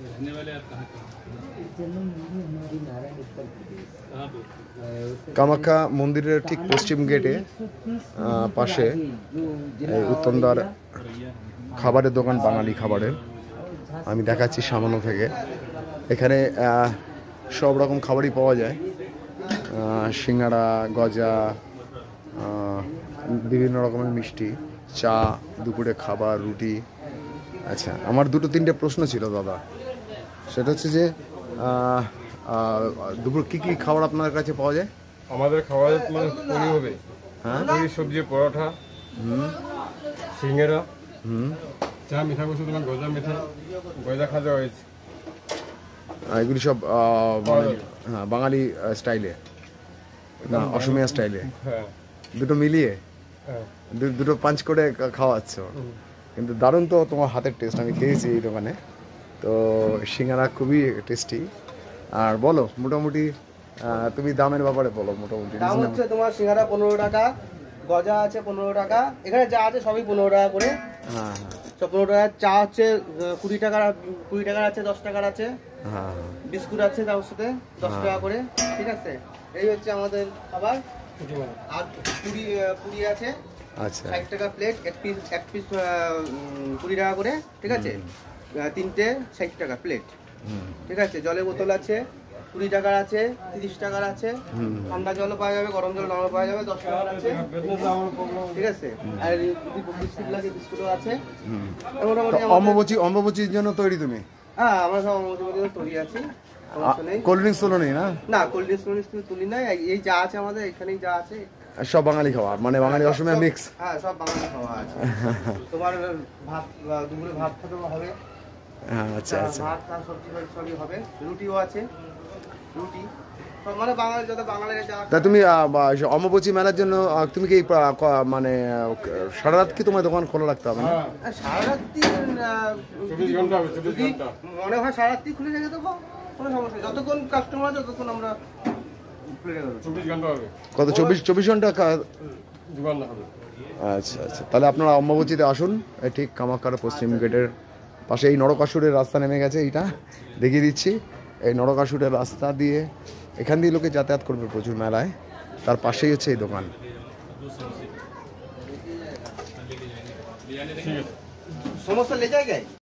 रहने वाले आप कहाँ के? কামাখ্যা মন্দিরের ঠিক পশ্চিম গেটে পাশে উত্তমদার খাবারের দোকান, বাঙালি খাবারের। আমি দেখাচ্ছি সামান্য থেকে। এখানে সব রকম খাবারই পাওয়া যায়, সিঙ্গাড়া, গজা, বিভিন্ন রকমের মিষ্টি, চা, দুপুরে খাবার, রুটি। আচ্ছা, আমার দুটো তিনটে প্রশ্ন ছিল দাদা। সেটা হচ্ছে যে দুপুর কী কী খাবার আপনার কাছে পাওয়া যায়? আমাদের খাবার মানে পুরি হবে, হ্যাঁ, পুরি, সবজি, পরোটা, সিঙ্গারা, চা, মিঠা বস্তু, তোমার গজা, মিঠা গজা খাওয়া হয়েছে। এগুলি সব হ্যাঁ বাঙালি স্টাইলে, না অসমীয়া স্টাইলে, হ্যাঁ, দুটো মিলিয়ে দুটো পাঞ্চ করে খাওয়াচ্ছ। কিন্তু দারুণ তো তোমার হাতের টেস্ট, আমি খেয়েছি এই দোকানে। তো সিঙ্গারা খুবই টেস্টি। আর বলো মোটামুটি তুমি দামের ব্যাপারে বলো। মোটামুটি দাম হচ্ছে তোমার সিঙ্গারা 15 টাকা, গজা আছে 15 টাকা, এখানে যা আছে সবই 15 টাকা করে। হ্যাঁ সব 15 টাকা। চা হচ্ছে 20 টাকার, 20 টাকার আছে, 10 টাকার আছে। হ্যাঁ, বিস্কুট আছে তার সাথে 10 টাকা করে, ঠিক আছে। এই হচ্ছে আমাদের খাবার। আর পুরি আছে, আচ্ছা 60 টাকা প্লেট, এক পিস 20 টাকা করে, ঠিক আছে। তিনটে 60 টাকা প্লেট, ঠিক আছে। জলের বোতল আছে 20 টাকার আছে, 30 টাকার আছে। ঠান্ডা জলও পাওয়া যাবে, গরম জল নাও পাওয়া যাবে, 10 টাকার আছে, ঠিক আছে। আর বিস্কুট লাগে, বিস্কুটও আছে। মোটামুটি অম্বুবাচীর জন্য তৈরি তুমি? হ্যাঁ, আমরা সব মোটামুটি তৈরি আছি। কোল্ড ড্রিঙ্কস তো নেই না? না, কোল্ড ড্রিঙ্কস তুলি না। এই যা আছে আমাদের এখানেই যা আছে সব বাঙালি খাবার, মানে বাঙালি অসমীয়া মিক্স। হ্যাঁ, সব বাঙালি খাওয়া আছে। তোমার ভাত, দুপুরে ভাত খেতে হবে। আচ্ছা আচ্ছা, ভাত আর সবজি সবই হবে, রুটিও আছে, রুটি সব মানে বাঙালি যত বাঙালিরা যা। তা তুমি অম্বুবাচী মেলার জন্য তুমি কি মানে সারা রাত কি তোমার দোকান খোলা রাখতে হবে? সারা রাত্রি 24 ঘন্টা হবে, 24 ঘন্টা মনে হয় সারা রাত্রি খুলে রেখে দেবো, কোনো সমস্যা নেই। যতক্ষণ কাস্টমার আছে ততক্ষণ আমরা খুলে রেখে দেবো। 24 ঘন্টা হবে। কত? 24 ঘন্টা দোকান হবে। আচ্ছা আচ্ছা, তাহলে আপনারা অম্বুবাচীতে আসুন। ঠিক কামাখ্যার পশ্চিম গেটের পাশে এই নরকাসুরের রাস্তা নেমে গেছে, এইটা দেখিয়ে দিচ্ছি। এই নরকাসুরের রাস্তা দিয়ে এখান দিয়ে লোকে যাতায়াত করবে প্রচুর মেলায়। তার পাশেই হচ্ছে এই দোকান। সমস্ত লে জায়গায়